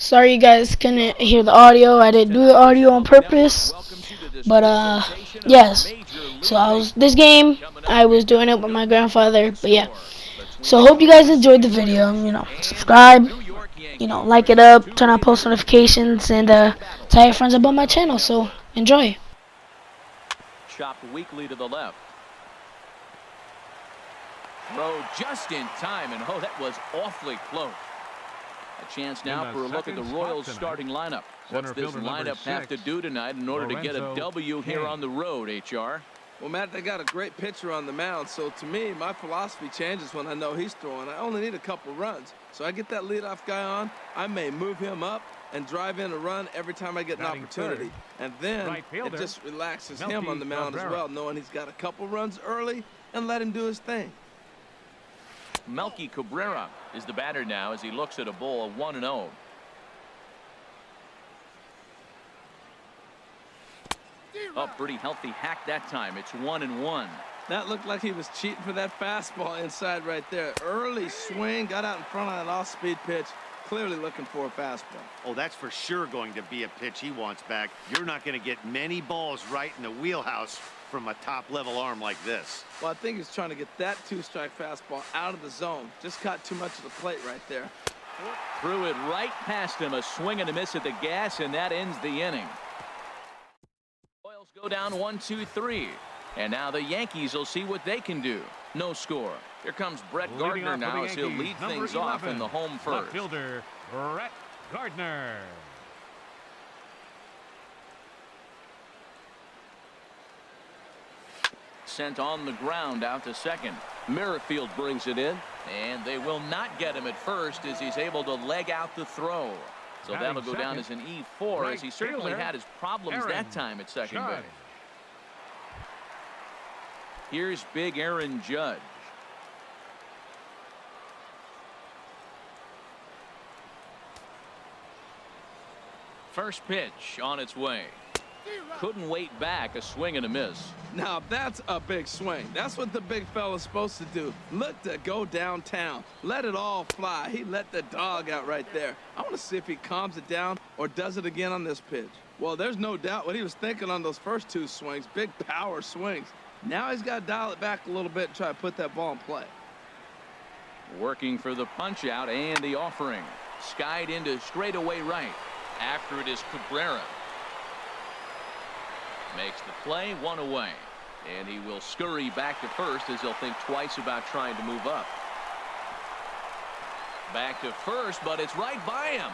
Sorry you guys couldn't hear the audio. I didn't do the audio on purpose. But yes. So this game I was doing it with my grandfather. But yeah. So hope you guys enjoyed the video. Subscribe, like it up, turn on post notifications, and tell your friends about my channel. So enjoy. Chopped weakly to the left. Throw just in time, and oh, that was awfully close. A chance now for a look at the Royals starting lineup. What's this lineup have to do tonight in order to get a W here on the road, HR? Well, Matt, they got a great pitcher on the mound, so to me, my philosophy changes when I know he's throwing. I only need a couple runs. So I get that leadoff guy on, I may move him up and drive in a run every time I get an opportunity. And then it just relaxes him on the mound as well, knowing he's got a couple runs early and let him do his thing. Melky Cabrera is the batter now as he looks at a ball of 1-0. Oh, pretty healthy hack that time. It's 1-1. That looked like he was cheating for that fastball inside right there. Early swing, got out in front of that off-speed pitch. Clearly looking for a fastball. Oh, that's for sure going to be a pitch he wants back. You're not going to get many balls right in the wheelhouse from a top-level arm like this. Well, I think he's trying to get that two-strike fastball out of the zone. Just caught too much of the plate right there. Threw it right past him. A swing and a miss at the gas, and that ends the inning. Royals go down 1-2-3. And now the Yankees will see what they can do. No score. Here comes Brett Gardner now as he'll lead things off in the home first. Fielder Brett Gardner. Sent on the ground out to second. Merrifield brings it in, and they will not get him at first as he's able to leg out the throw. So that'll go down as an E4 as he certainly had his problems that time at second base. Here's big Aaron Judge. First pitch on its way. Couldn't wait back. A swing and a miss. Now that's a big swing. That's what the big fella's supposed to do. Look to go downtown. Let it all fly. He let the dog out right there. I want to see if he calms it down or does it again on this pitch. Well, there's no doubt what he was thinking on those first two swings. Big power swings. Now he's got to dial it back a little bit and try to put that ball in play. Working for the punch out and the offering. Skied into straightaway right. After it is Cabrera. Makes the play, one away. And he will scurry back to first as he'll think twice about trying to move up. Back to first, but it's right by him.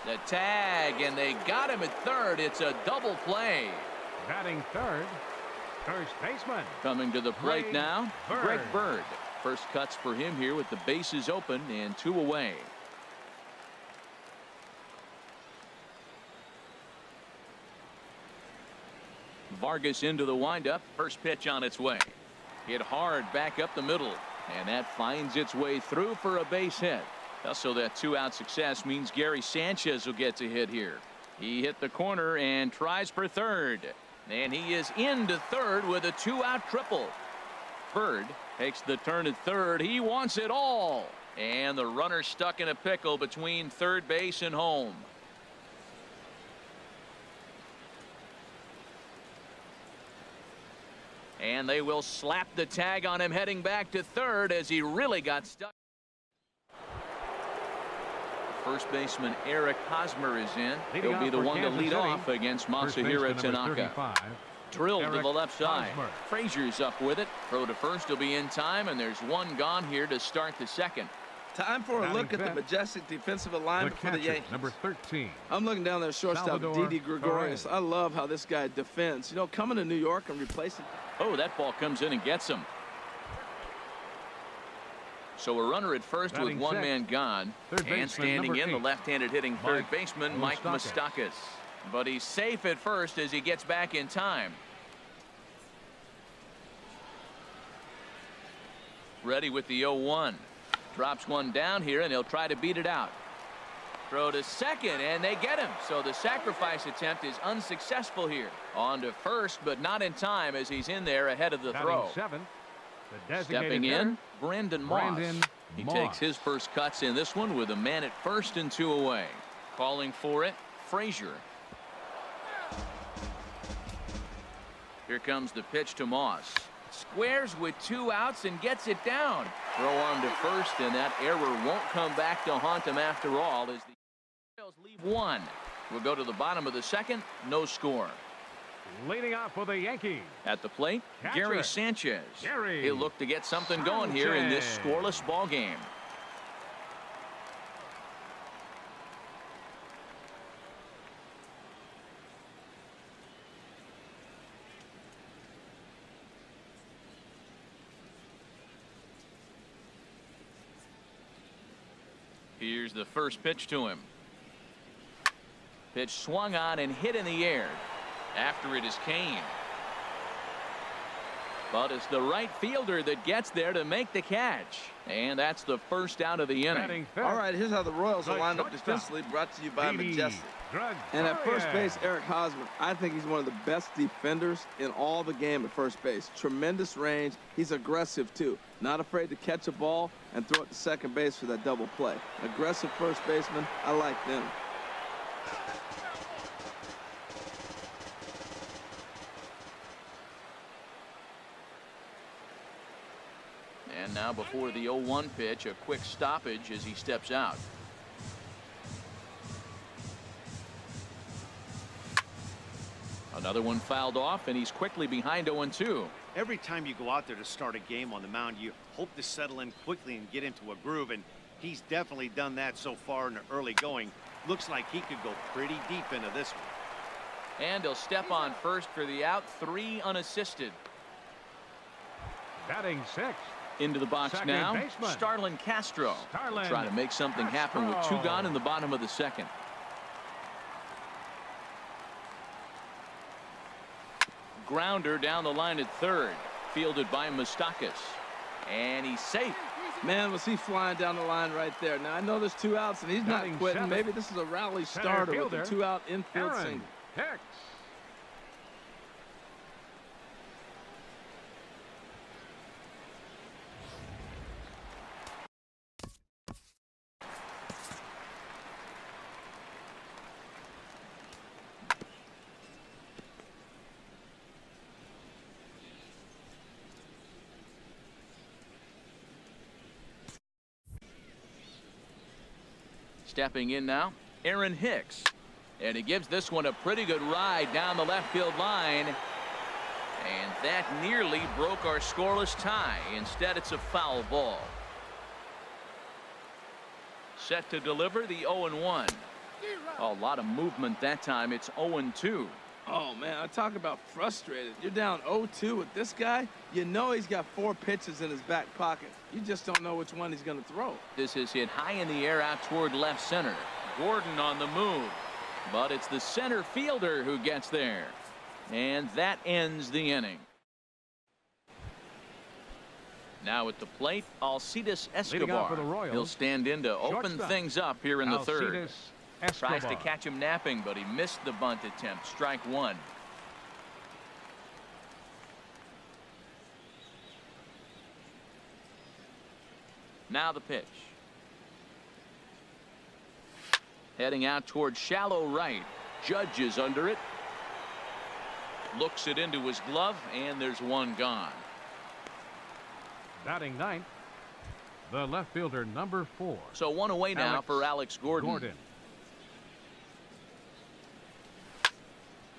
The tag, and they got him at third. It's a double play. Batting third, first baseman. Coming to the plate now, Greg Bird. First cuts for him here with the bases open and two away. Vargas into the windup. First pitch on its way. Hit hard back up the middle, and that finds its way through for a base hit. Also, that two-out success means Gary Sanchez will get to hit here. He hit the corner and tries for third, and he is into third with a two-out triple. Bird takes the turn at third. He wants it all, and the runner stuck in a pickle between third base and home. And they will slap the tag on him heading back to third as he really got stuck. First baseman Eric Hosmer is in. He'll be the one to lead off against Masahiro Tanaka. Drilled to the left side. Frazier's up with it. Throw to first will be in time, and there's one gone here to start the second. Time for a look at the majestic defensive alignment for the Yankees. Number 13. I'm looking down there, shortstop Didi Gregorius. I love how this guy defends. You know, coming to New York and replacing. Oh, that ball comes in and gets him. So a runner at first with one man gone, and standing in the left-handed hitting third baseman Mike Moustakas. But he's safe at first as he gets back in time. Ready with the 0-1. Drops one down here, and he'll try to beat it out. Throw to second, and they get him. So the sacrifice attempt is unsuccessful here. On to first, but not in time as he's in there ahead of the throw. Stepping in, Brandon Moss. He Moss. takes his first cuts in this one with a man at first and 2 away. Calling for it, Frazier. Here comes the pitch to Moss. Squares with 2 outs and gets it down. Throw on to first, and that error won't come back to haunt him after all as the Royals leave 1. We'll go to the bottom of the second. No score. Leading off for the Yankees. At the plate, Catcher, Gary Sanchez. Gary He'll look to get something going here in this scoreless ball game. Here's the first pitch to him. Pitch swung on and hit in the air. After it is Kane. But it's the right fielder that gets there to make the catch. And that's the first out of the inning. All right, here's how the Royals are The lined up shortstop. defensively, brought to you by Petey Majestic. And at first base, Eric Hosmer, I think he's one of the best defenders in all the game at first base. Tremendous range. He's aggressive, too. Not afraid to catch a ball and throw it to second base for that double play. Aggressive first baseman. I like them. And now before the 0-1 pitch, a quick stoppage as he steps out. Another one fouled off, and he's quickly behind 0-2. Every time you go out there to start a game on the mound, you hope to settle in quickly and get into a groove, and he's definitely done that so far in the early going. Looks like he could go pretty deep into this one. And he'll step on first for the out, 3 unassisted. Batting 6th. Into the box Second now, baseman. Starlin Castro. Starlin Trying to make something happen with 2 gone in the bottom of the second. Grounder down the line at third, fielded by Moustakas, and he's safe. Man, was he flying down the line right there. Now, I know there's 2 outs, and he's not Batting quitting. 7th. Maybe this is a rally Center starter with fielder, a 2-out infield Aaron single. Hicks. Stepping in now, Aaron Hicks. And he gives this one a pretty good ride down the left field line. And that nearly broke our scoreless tie. Instead, it's a foul ball. Set to deliver the 0-1. A lot of movement that time. It's 0-2. Oh, man, I talk about frustrated. You're down 0-2 with this guy. You know he's got 4 pitches in his back pocket. You just don't know which one he's going to throw. This is hit high in the air out toward left center. Gordon on the move. But it's the center fielder who gets there. And that ends the inning. Now at the plate, Alcides Leading off for the Escobar. Royals, He'll stand in to open shortstop, things up here in the third. Alcides Tries to Escobar. catch him napping, but he missed the bunt attempt. Strike 1. Now the pitch. Heading out toward shallow right. Judge is under it. Looks it into his glove, and there's 1 gone. Batting 9th, the left fielder, number 4. So 1 away now Alex for Alex Gordon.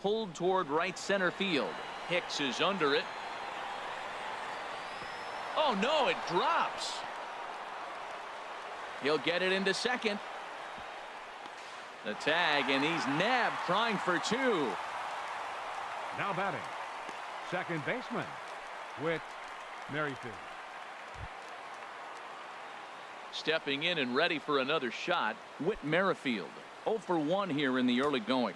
Pulled toward right center field. Hicks is under it. Oh no, it drops. He'll get it into second. The tag, and he's nabbed, trying for 2. Now batting, second baseman, Whit Merrifield. Stepping in and ready for another shot, Whit Merrifield. 0 for 1 here in the early going.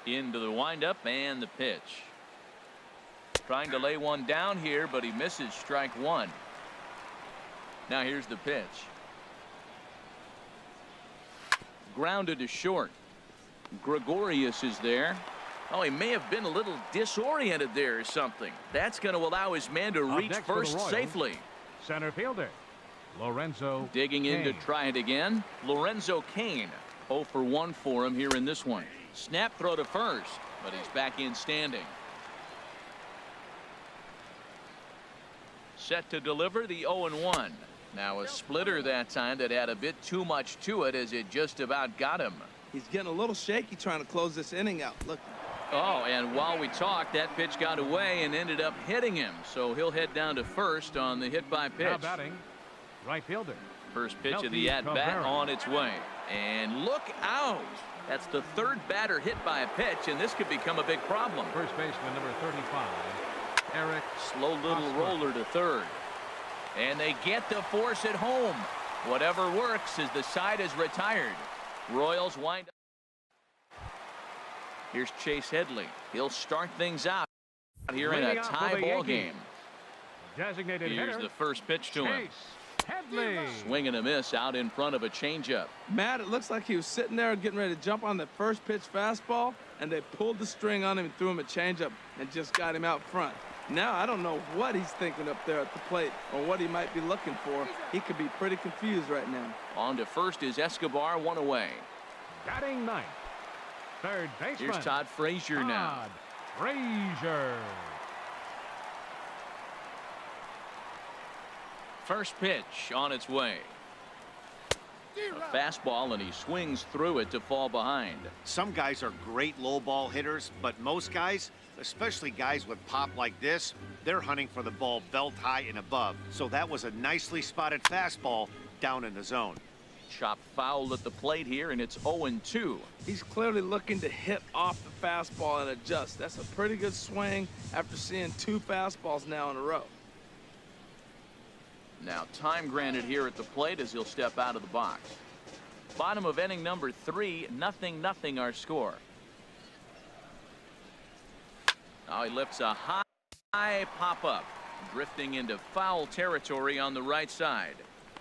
Into the windup and the pitch. Trying to lay one down here, but he misses. Strike 1. Now here's the pitch. Grounded to short. Gregorius is there. Oh, he may have been a little disoriented there or something. That's going to allow his man to Up reach next for the first Royals, safely. Center fielder, Lorenzo Digging in to Kane. try it again. Lorenzo Kane. 0 for 1 for him here in this one. Snap throw to first, but he's back in standing. Set to deliver the 0-1. Now a splitter that time that had a bit too much to it as it just about got him. He's getting a little shaky trying to close this inning out. Look. Oh, and while we talked, that pitch got away and ended up hitting him. So he'll head down to first on the hit by pitch. Now batting, right fielder. First pitch of the at-bat on its way. And look out. That's the third batter hit by a pitch, and this could become a big problem. First baseman number 35, Eric. Slow little roller to third. And they get the force at home. Whatever works as the side is retired. Royals wind up. Here's Chase Headley. He'll start things out here in a tie ball game. Designated Here's hitter, the first pitch to him. Chase Headley. Swing and a miss out in front of a changeup. Matt, it looks like he was sitting there getting ready to jump on the first pitch fastball, and they pulled the string on him and threw him a changeup and just got him out front. Now, I don't know what he's thinking up there at the plate or what he might be looking for. He could be pretty confused right now. On to first is Escobar, one away. Batting ninth, third baseman. Here's Todd Frazier now. Todd Frazier. First pitch on its way. A fastball, and he swings through it to fall behind. Some guys are great low ball hitters, but most guys, especially guys with pop like this, they're hunting for the ball belt high and above. So that was a nicely spotted fastball down in the zone. Chopped foul at the plate here, and it's 0-2. He's clearly looking to hit off the fastball and adjust. That's a pretty good swing after seeing 2 fastballs now in a row. Now time granted here at the plate as he'll step out of the box. Bottom of inning number 3, 0-0 our score. Now he lifts a high pop-up, drifting into foul territory on the right side.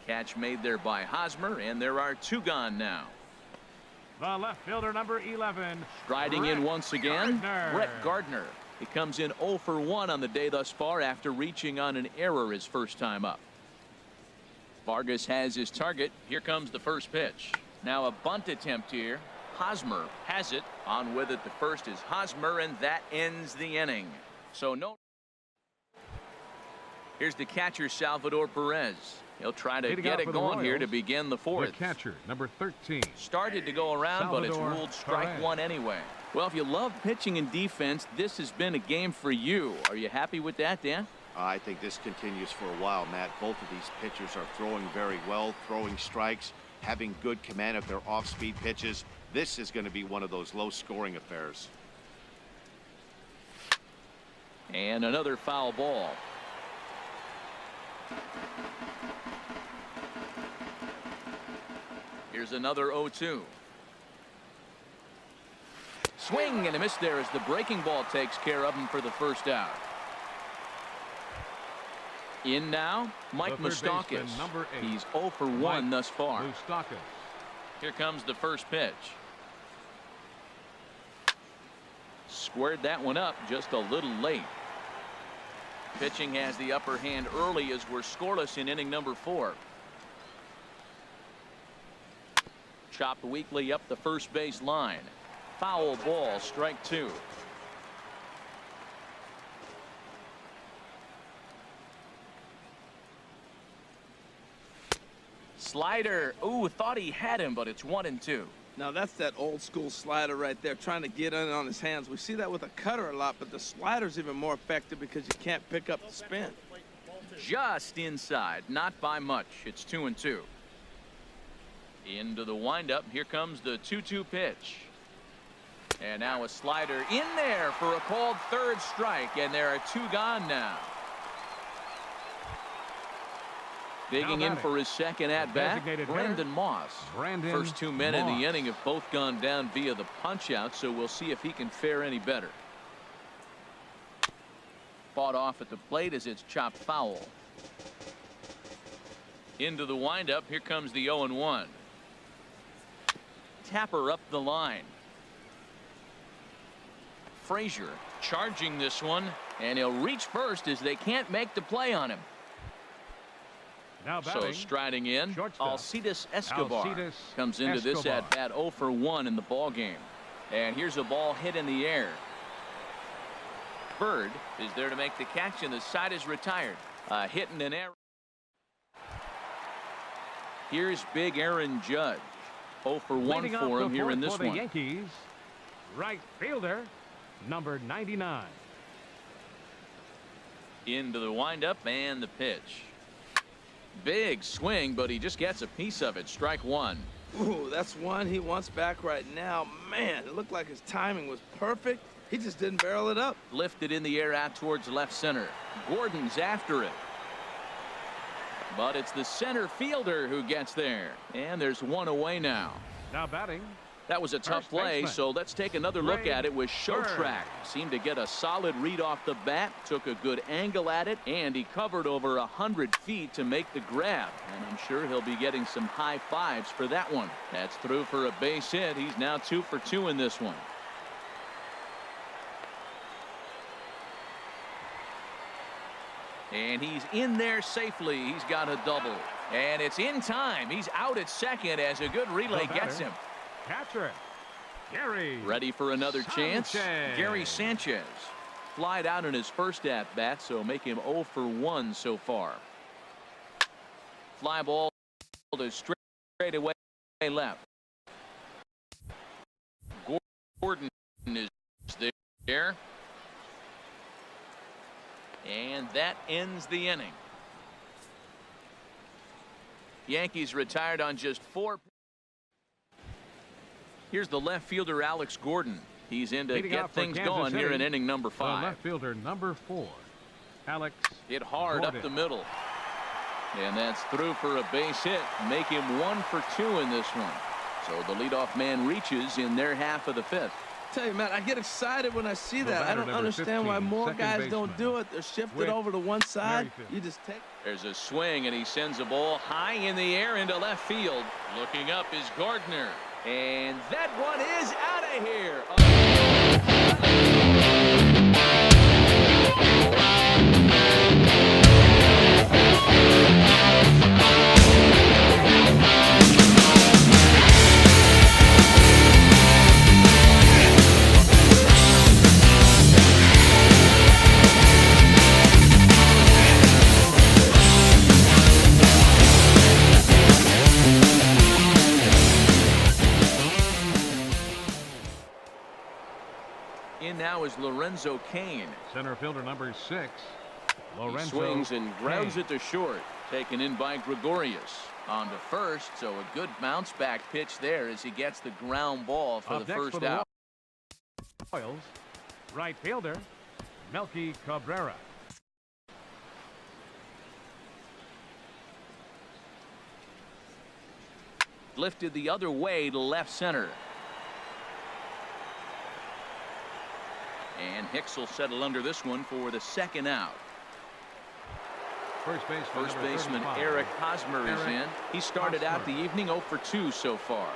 Catch made there by Hosmer, and there are 2 gone now. The left fielder number 11. Striding in once again, Gardner. Brett Gardner. He comes in 0 for 1 on the day thus far after reaching on an error his first time up. Vargas has his target. Here comes the first pitch. Now a bunt attempt here. Hosmer has it. On with it, the first is Hosmer, and that ends the inning. So no. Here's the catcher, Salvador Perez. He'll try to get it going here to begin the 4th. The catcher, number 13. Started to go around, but it's Salvador ruled strike Perez. 1 anyway. Well, if you love pitching and defense, this has been a game for you. Are you happy with that, Dan? I think this continues for a while, Matt. Both of these pitchers are throwing very well, throwing strikes, having good command of their off-speed pitches. This is going to be one of those low-scoring affairs. And another foul ball. Here's another 0-2. Swing and a miss there as the breaking ball takes care of him for the first out. In now, Mike The third Moustakas. baseman, number 8. He's 0 for 1 thus far. Moustakas. Here comes the first pitch. Squared that one up just a little late. Pitching has the upper hand early as we're scoreless in inning number 4. Chopped weakly up the first base line. Foul ball, strike 2. Slider. Ooh, thought he had him, but it's 1-2. Now that's that old school slider right there, trying to get in on his hands. We see that with a cutter a lot, but the slider's even more effective because you can't pick up the spin. Just inside, not by much. It's 2-2. Into the windup. Here comes the 2-2 pitch. And now a slider in there for a called third strike, and there are 2 gone now. Digging in for his second at-bat, Brandon Moss. First 2 men in the inning have both gone down via the punch-out, so we'll see if he can fare any better. Fought off at the plate as it's chopped foul. Into the windup. Here comes the 0-1. Tapper up the line. Frazier charging this one, and he'll reach first as they can't make the play on him. Now So batting, striding in, shortstop, Alcides Escobar Alcides comes into this Escobar. at bat 0 for 1 in the ball game. And here's a ball hit in the air. Bird is there to make the catch, and the side is retired. Hitting an error. Here's big Aaron Judge. 0 for 1 Leading for off him the here fourth in this for the one. Yankees, right fielder, number 99. Into the windup and the pitch. Big swing, but he just gets a piece of it. Strike one. Ooh, that's one he wants back right now. Man, it looked like his timing was perfect. He just didn't barrel it up. Lifted in the air out towards left center. Gordon's after it. But it's the center fielder who gets there. And there's one away now. Now batting, That was a tough first play, baseman, so let's take another look Ray at it with Bird. Showtrack. Seemed to get a solid read off the bat, took a good angle at it, and he covered over 100 feet to make the grab. And I'm sure he'll be getting some high fives for that one. That's through for a base hit. He's now 2 for 2 in this one. And he's in there safely. He's got a double. And it's in time. He's out at second as a good relay gets him. catcher, Gary. Ready for another chance? Sanchez. Gary Sanchez. Flied out in his first at bat, so make him 0 for 1 so far. Fly ball to straight away left. Gordon is there. And that ends the inning. Yankees retired on just 4. Here's the left fielder, Alex Gordon. He's in to Leading get off for things Kansas going here City, in inning number The 5. left fielder, number 4, Alex Hit hard Gordon. up the middle. And that's through for a base hit. Make him 1 for 2 in this one. So the leadoff man reaches in their half of the 5th. Tell you, man, I get excited when I see The that. I batter, don't number understand why 15, more second guys don't baseman, do it. They're shifted Whit over to one side. Merrifield. You just take. There's a swing, and he sends a ball high in the air into left field. Looking up is Gardner. And that one is out of here. In now is Lorenzo Cain. Center fielder, number 6, He Lorenzo swings and grounds Cain. it to short. Taken in by Gregorius. On to first, so a good bounce back pitch there as he gets the ground ball for Up the next first for the out. Royals, right fielder, Melky Cabrera. Lifted the other way to left center. And Hicks will settle under this one for the second out. First baseman, First number baseman 35, Eric Hosmer is Eric in. He started out the Hosmer. evening 0 for 2 so far.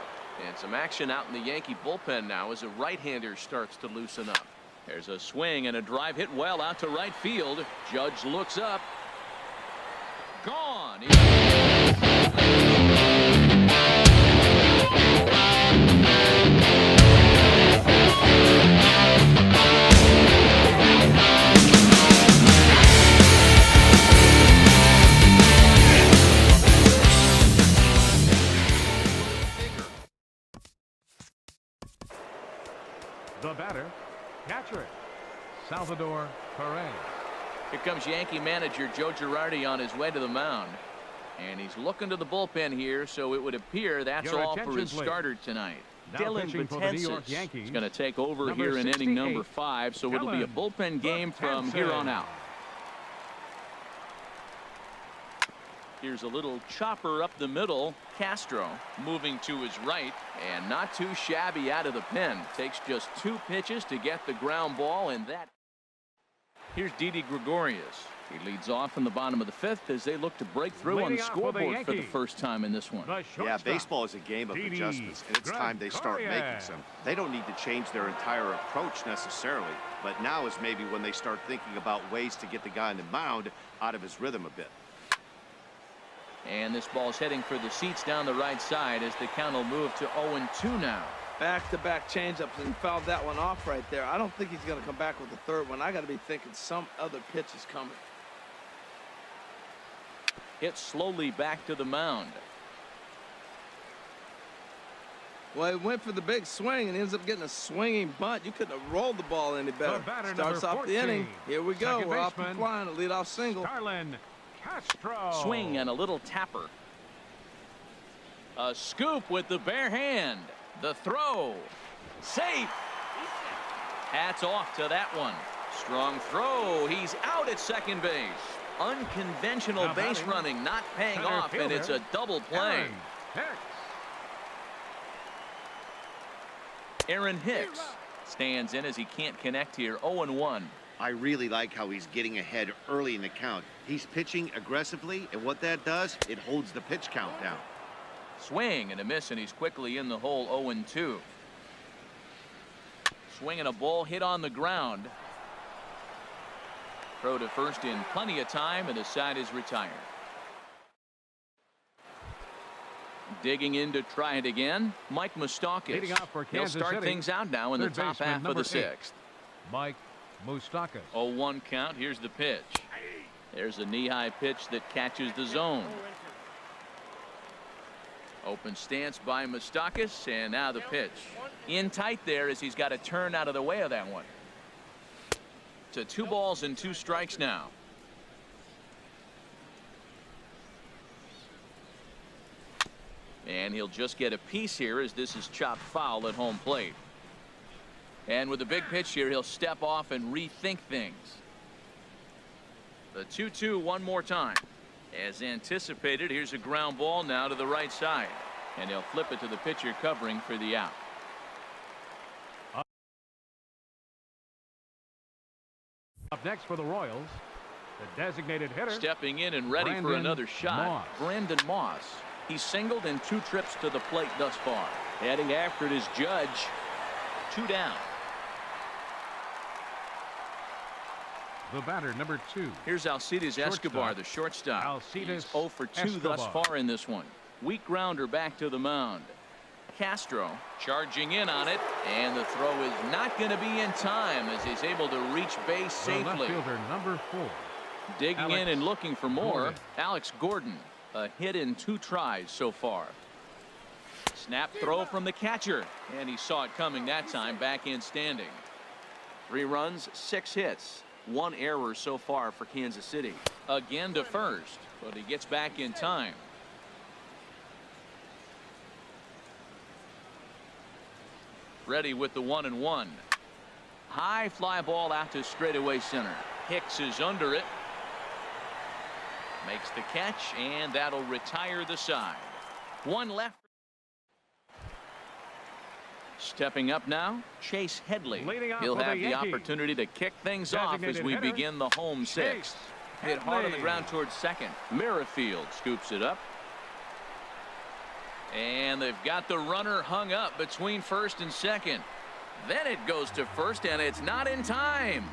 And some action out in the Yankee bullpen now as a right-hander starts to loosen up. There's a swing and a drive hit well out to right field. Judge looks up. Gone. The batter, catcher, Salvador Perez. Here comes Yankee manager Joe Girardi on his way to the mound. And he's looking to the bullpen here, so it would appear that's Your all for his attention, please. starter tonight. Now Dylan pitching for the New York Betances Yankees, is going to take over number here in inning number 68, 5, so it'll be a Dylan bullpen game from here on Betances. out. Here's a little chopper up the middle. Castro moving to his right and not too shabby out of the pen. Takes just 2 pitches to get the ground ball, and that. Here's Didi Gregorius. He leads off in the bottom of the 5th as they look to break through on the Leading off for the scoreboard for the Yankees, first time in this one. the Yeah, shortstop, baseball is a game of Didi adjustments, and it's time they start making Gregorius. some. They don't need to change their entire approach necessarily, but now is maybe when they start thinking about ways to get the guy on the mound out of his rhythm a bit. And this ball's heading for the seats down the right side as the count will move to 0-2 now. Back-to-back changeups and fouled that one off right there. I don't think he's going to come back with the third one. I got to be thinking some other pitch is coming. Hit slowly back to the mound. Well, he went for the big swing and ends up getting a swinging bunt. You couldn't have rolled the ball any better. Starts off the inning. Here we go. We're off and flying. A leadoff single. Castro. Swing and a little tapper. A scoop with the bare hand. The throw. Safe. Hats off to that one. Strong throw. He's out at second base. Unconventional base running not paying off, and it's a double play. Aaron Hicks stands in as he can't connect here. 0-1. I really like how he's getting ahead early in the count. He's pitching aggressively, and what that does, it holds the pitch count down. Swing and a miss, and he's quickly in the hole. 0-2. Swing and a ball hit on the ground. Throw to first in plenty of time, and the side is retired. Digging in to try it again, Mike Moustakas. He'll start things out now in the top half of the sixth. Mike Moustakas. 0-1 count. Here's the pitch. There's a knee-high pitch that catches the zone. Open stance by Moustakas, and now the pitch. In tight there as he's got to turn out of the way of that one. To 2 balls and 2 strikes now. And he'll just get a piece here as this is chopped foul at home plate. And with a big pitch here, he'll step off and rethink things. The 2-2 one more time. As anticipated, here's a ground ball now to the right side. And he'll flip it to the pitcher covering for the out. Up next for the Royals, the designated hitter. Stepping in and ready for another shot. Brandon Moss. He's singled in 2 trips to the plate thus far. Heading after it is Judge. 2 down. The batter, number 2. Here's Alcides Escobar, the shortstop. Alcides 0 for 2 thus far in this one. Weak grounder back to the mound. Castro charging in on it, and the throw is not going to be in time as he's able to reach base safely. The left fielder, number 4. Digging in and looking for more. Alex Gordon. A hit in 2 tries so far. Snap throw from the catcher, and he saw it coming that time. Back in standing. 3 runs, 6 hits, 1 error so far for Kansas City. Again to first, but he gets back in time. Ready with the 1-1. High fly ball out to straightaway center. Hicks is under it. Makes the catch, and that'll retire the side. 1 left. Stepping up now, Chase Headley. He'll have the opportunity to kick things off as we begin the home 6th. Hit hard on the ground towards second. Merrifield scoops it up. And they've got the runner hung up between first and second. Then it goes to first, and it's not in time.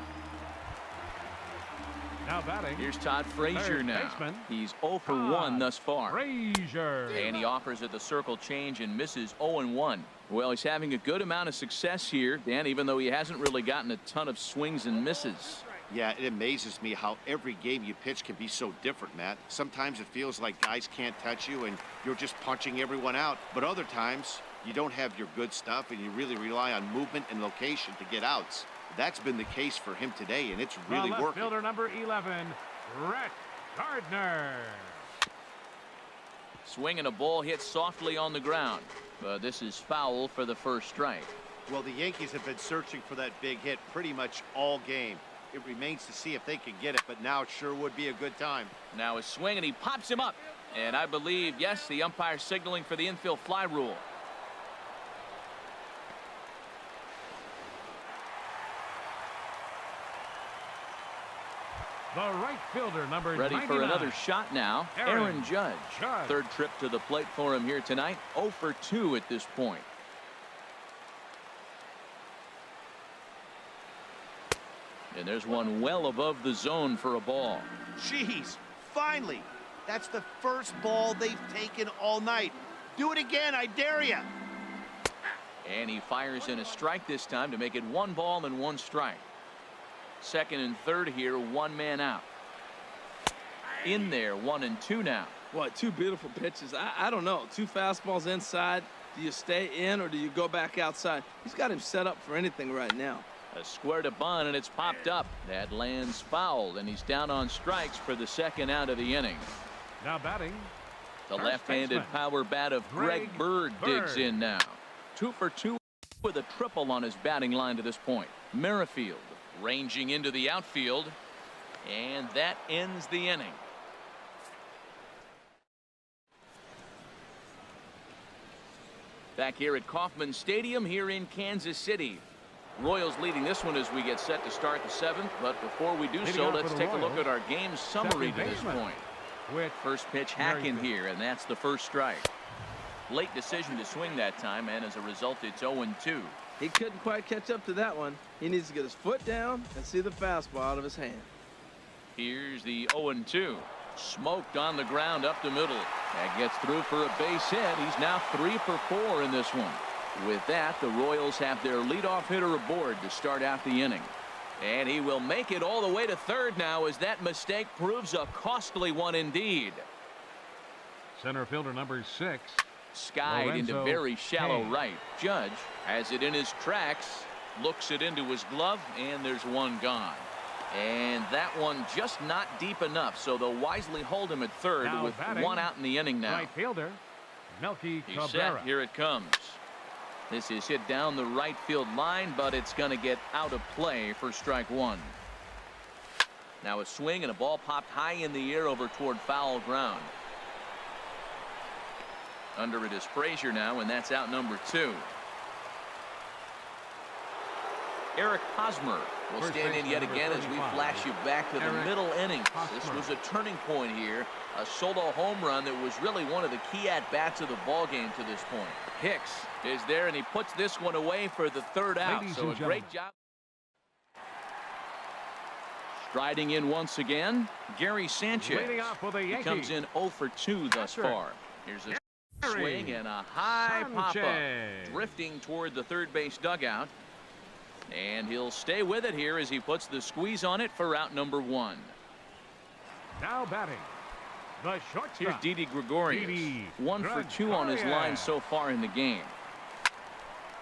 Now batting. Here's Todd Frazier now. He's 0 for 1 thus far. Frazier. And he offers at the circle change and misses 0-1. Well, he's having a good amount of success here, Dan, even though he hasn't really gotten a ton of swings and misses. Yeah, it amazes me how every game you pitch can be so different, Matt. Sometimes it feels like guys can't touch you and you're just punching everyone out. But other times you don't have your good stuff and you really rely on movement and location to get outs. That's been the case for him today, and it's really working. Fielder number 11, Brett Gardner. Swing and a ball hit softly on the ground. But this is foul for the first strike. Well, the Yankees have been searching for that big hit pretty much all game. It remains to see if they can get it, but now it sure would be a good time. Now a swing, and he pops him up. And I believe, yes, the umpire signaling for the infield fly rule. The right fielder, number ready 99. For another shot now. Aaron Judge. 3rd trip to the plate for him here tonight. 0 for 2 at this point. And there's one well above the zone for a ball. Jeez, finally. That's the first ball they've taken all night. Do it again, I dare you. And he fires in a strike this time to make it 1 ball and 1 strike. Second and third here, 1 man out. In there, 1 and 2 now. Boy, 2 beautiful pitches. I don't know. 2 fastballs inside. Do you stay in or do you go back outside? He's got him set up for anything right now. A square to bunt, and it's popped up. That lands fouled, and he's down on strikes for the second out of the inning. Now batting, The left-handed power bat of Greg Bird digs in now. 2 for 2 with a triple on his batting line to this point. Merrifield ranging into the outfield, and that ends the inning. Back here at Kauffman Stadium here in Kansas City. Royals leading this one as we get set to start the 7th, but before we do so, let's take a look at our game summary to this point. First pitch hack in here, and that's the first strike. Late decision to swing that time, and as a result, it's 0-2. He couldn't quite catch up to that one. He needs to get his foot down and see the fastball out of his hand. Here's the 0-2. Smoked on the ground up the middle. That gets through for a base hit. He's now 3 for 4 in this one. With that, the Royals have their leadoff hitter aboard to start out the inning. And he will make it all the way to third now as that mistake proves a costly one indeed. Center fielder number 6. Skied into very shallow right. Judge has it in his tracks, looks it into his glove, and there's one gone. And that one just not deep enough, so they'll wisely hold him at third now with batting, 1 out in the inning now. Right fielder, Melky He's Cabrera. set. Here it comes. This is hit down the right field line, but it's going to get out of play for strike 1. Now a swing and a ball popped high in the air over toward foul ground. Under it is Frazier now, and that's out number 2. Eric Hosmer will stand in yet again as we flash you back to the middle innings. This was a turning point here. A solo home run that was really one of the key at-bats of the ballgame to this point. Hicks is there, and he puts this one away for the 3rd out. So a great job. Striding in once again, Gary Sanchez. He comes in 0 for 2 thus far. Here's a swing and a high pop-up. Drifting toward the third base dugout. And he'll stay with it here as he puts the squeeze on it for out number 1. Now batting, the shortstop. Here's Didi Gregorius. 1 for 2 on his line so far in the game.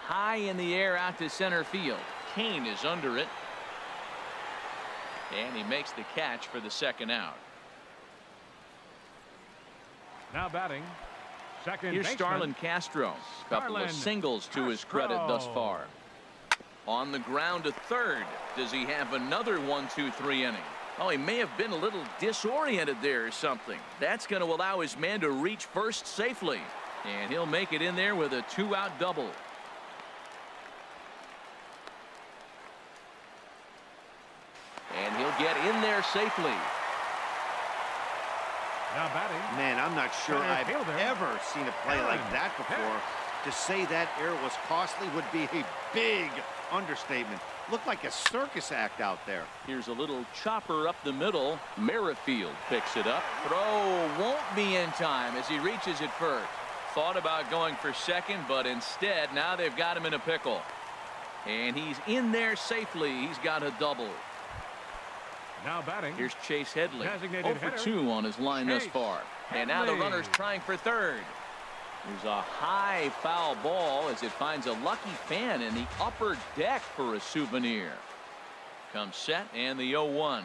High in the air out to center field. Kane is under it. And he makes the catch for the 2nd out. Now batting, second Here's baseman, Starlin Castro. Couple of singles to his credit thus far. On the ground to third. Does he have another 1-2-3 inning? Oh, he may have been a little disoriented there or something. That's going to allow his man to reach first safely. And he'll make it in there with a 2-out double. And he'll get in there safely. Now batting. Man, I'm not sure I've ever seen a play like that before. To say that error was costly would be a big understatement. Looked like a circus act out there. Here's a little chopper up the middle. Merrifield picks it up. Throw won't be in time as he reaches it first. Thought about going for second, but instead now they've got him in a pickle. And he's in there safely. He's got a double. Now batting. Here's Chase Headley. 0 for hitter. 2 on his line thus far. And now the runner's trying for third. There's a high foul ball as it finds a lucky fan in the upper deck for a souvenir. Comes set and the 0-1.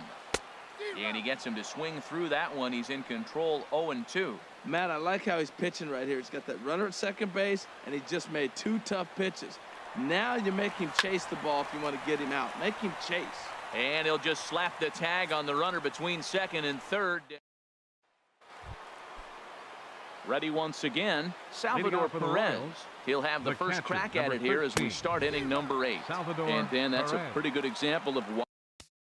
And he gets him to swing through that one. He's in control 0-2. Matt, I like how he's pitching right here. He's got that runner at second base, and he just made 2 tough pitches. Now you make him chase the ball if you want to get him out. Make him chase. And he'll just slap the tag on the runner between second and third. Ready once again, Salvador Perez. He'll have the first crack at it here as we start inning number 8. And then that's a pretty good example of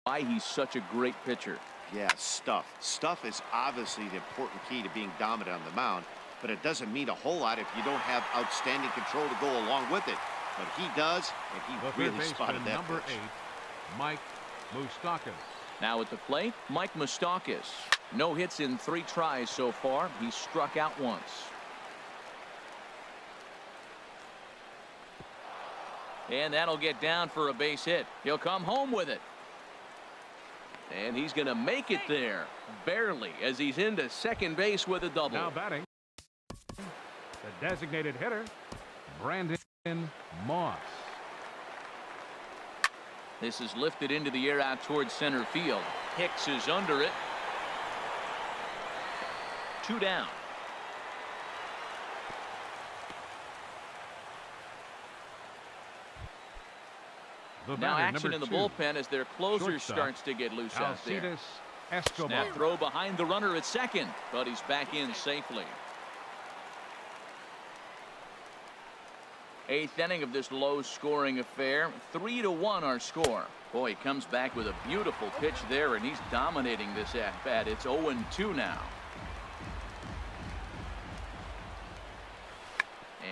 why he's such a great pitcher. Yeah, stuff. Stuff is obviously the important key to being dominant on the mound, but it doesn't mean a whole lot if you don't have outstanding control to go along with it. But he does, and he really spotted that number pitch. 8, Mike Moustakas. Now at the plate, Mike Moustakas. No hits in 3 tries so far. He struck out once. And that'll get down for a base hit. He'll come home with it. And he's going to make it there. Barely, as he's into second base with a double. Now batting, the designated hitter, Brandon Moss. This is lifted into the air out towards center field. Hicks is under it. 2 down. Now action in the bullpen as their closer starts to get loose out there. Snap throw behind the runner at second, but he's back in safely. 8th inning of this low-scoring affair. 3-1 our score. Boy, he comes back with a beautiful pitch there, and he's dominating this at-bat. It's 0-2 now.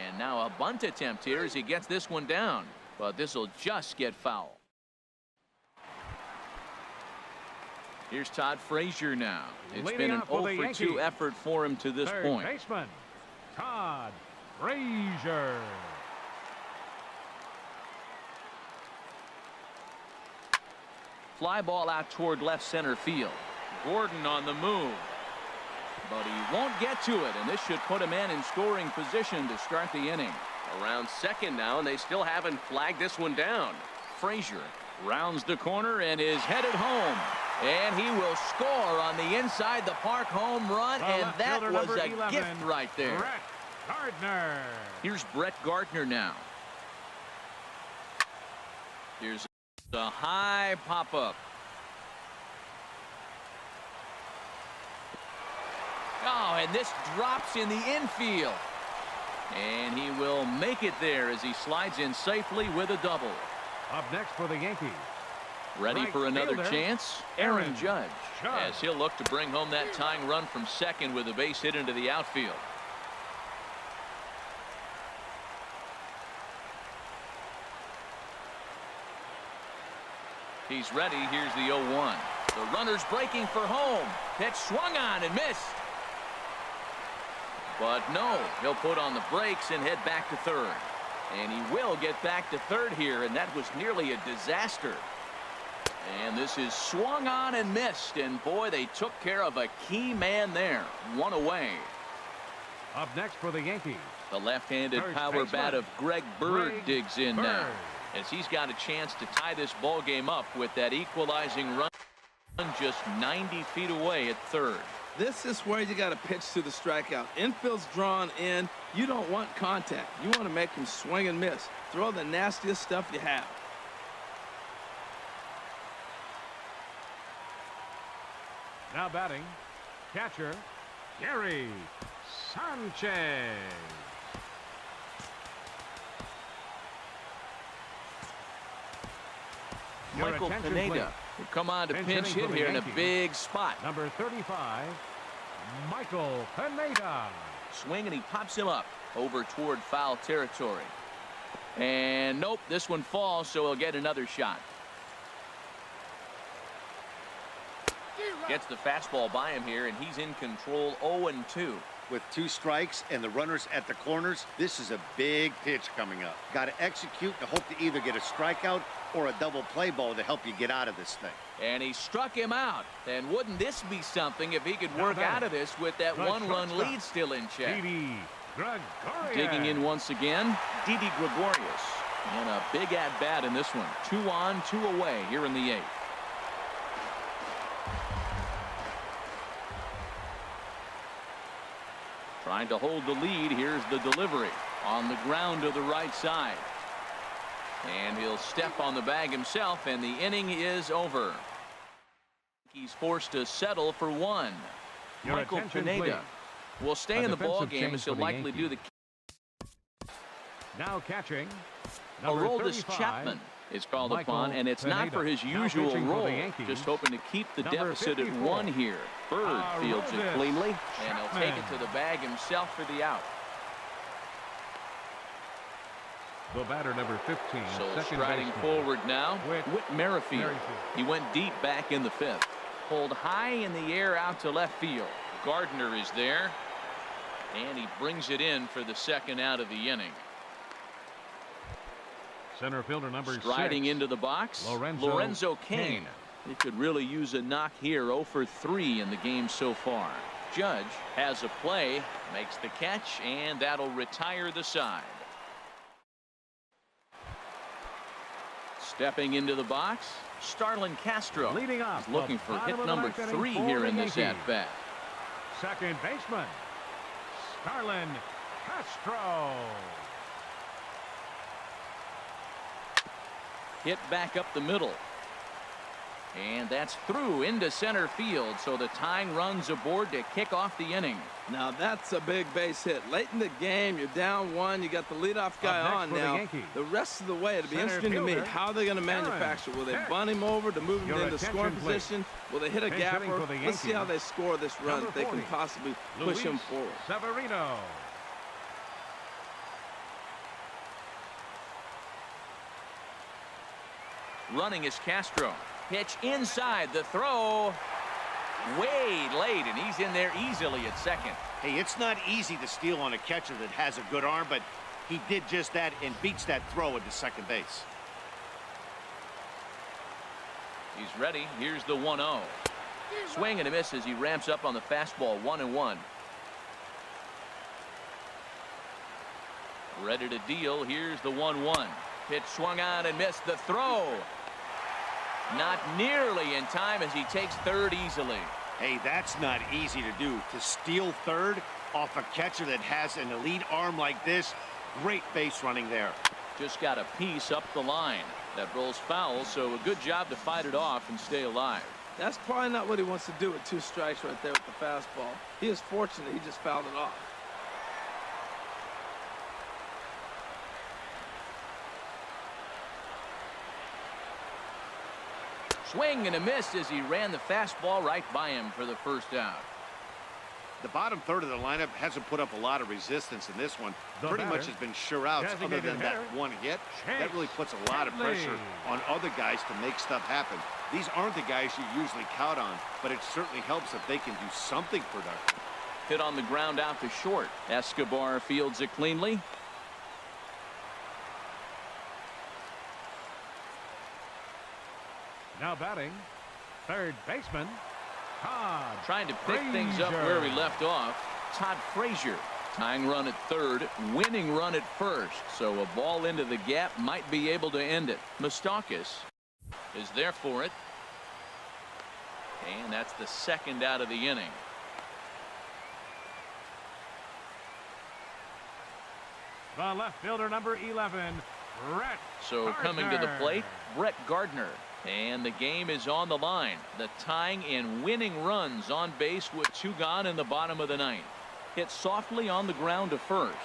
And now a bunt attempt here as he gets this one down. But this will just get foul. Here's Todd Frazier now. It's been an 0-for-2 effort for him to this point. Baseman, Todd Frazier. Fly ball out toward left center field. Gordon on the move. But he won't get to it, and this should put him in scoring position to start the inning. Around second now, and they still haven't flagged this one down. Frazier rounds the corner and is headed home. And he will score on the inside the park home run, and that was a gift right there. Brett Gardner. Here's Brett Gardner now. Here's a high pop-up. Oh, and this drops in the infield. And he will make it there as he slides in safely with a double. Up next for the Yankees. Ready for another chance? Aaron Judge. As he'll look to bring home that tying run from second with a base hit into the outfield. He's ready. Here's the 0-1. The runner's breaking for home. Pitch swung on and missed. But no, he'll put on the brakes and head back to third. And he will get back to third here, and that was nearly a disaster. And this is swung on and missed, and boy, they took care of a key man there. 1 away. Up next for the Yankees. The left-handed power bat of Greg Bird digs in now, as he's got a chance to tie this ball game up with that equalizing run just 90 feet away at third. This is where you got to pitch to the strikeout. Infield's drawn in. You don't want contact. You want to make him swing and miss. Throw the nastiest stuff you have. Now batting, catcher, Gary Sanchez. Michael Pineda will come on to pinch hit here in a big spot. Number 35, Michael Pineda. Swing, and he pops him up over toward foul territory. And nope, this one falls, so he'll get another shot. Gets the fastball by him here, and he's in control. 0-2. With 2 strikes and the runners at the corners, this is a big pitch coming up. Got to execute to hope to either get a strikeout or a double play ball to help you get out of this thing. And he struck him out. And wouldn't this be something if he could work out of this with that 1-run lead still in check? Didi Gregorius. Digging in once again, Didi Gregorius. And a big at-bat in this one. 2 on, 2 away here in the 8th. Trying to hold the lead. Here's the delivery on the ground to the right side. And he'll step on the bag himself, and the inning is over. He's forced to settle for 1. Michael Pineda will stay in the ball game, as he'll likely do the. Now catching. Aroldis Chapman is called upon, and it's not for his usual role. Just hoping to keep the deficit at 1 here. Bird fields it cleanly, and he'll take it to the bag himself for the out. The batter, number 15. So striding forward now, Whit Merrifield. He went deep back in the 5th. Pulled high in the air out to left field. Gardner is there, and he brings it in for the second out of the inning. Center fielder number Striding 6. into the box, Lorenzo Cain. He could really use a knock here. 0 for 3 in the game so far. Judge has a play, makes the catch, and that'll retire the side. Stepping into the box, Starlin Castro. Leading off, He's looking for hit number 3 here in this at-bat. Second baseman, Starlin Castro. Hit back up the middle. And that's through into center field, so the tying run's aboard to kick off the inning. Now that's a big base hit. Late in the game, you're down 1. You got the leadoff guy on now. The rest of the way, it'll be interesting to me how they're going to manufacture. Will they bunt him over to move him into scoring position? Will they hit a gapper? Let's see how they score this run if they can possibly push him forward. Severino. Running is Castro. Pitch inside, the throw way late, and he's in there easily at second. Hey, it's not easy to steal on a catcher that has a good arm, but he did just that and beats that throw into second base. He's ready. Here's the 1-0. Swing and a miss as he ramps up on the fastball. 1-1. Ready to deal. Here's the 1-1. Pitch swung on and missed. The throw not nearly in time as he takes third easily. Hey, that's not easy to do. To steal third off a catcher that has an elite arm like this, great base running there. Just got a piece up the line. That rolls foul, so a good job to fight it off and stay alive. That's probably not what he wants to do with 2 strikes right there with the fastball. He is fortunate he just fouled it off. Swing and a miss as he ran the fastball right by him for the first out. The bottom third of the lineup hasn't put up a lot of resistance in this one. Pretty much has been sure outs other than that one hit. That really puts a lot of pressure on other guys to make stuff happen. These aren't the guys you usually count on, but it certainly helps if they can do something productive. Hit on the ground out to short. Escobar fields it cleanly. Now batting, third baseman, Todd Trying to pick things up where we left off. Todd Frazier. Tying run at third, winning run at first. So a ball into the gap might be able to end it. Moustakas is there for it. And that's the second out of the inning. The left fielder number 11, Brett So coming to the plate, Brett Gardner. And the game is on the line. The tying and winning runs on base with 2 gone in the bottom of the 9th. Hit softly on the ground to first.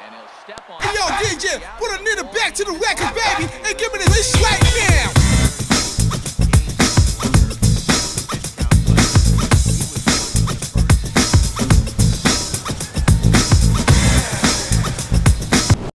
And he'll step on. Hey, yo, DJ, put a nigga back to the record, baby, and give me this right now.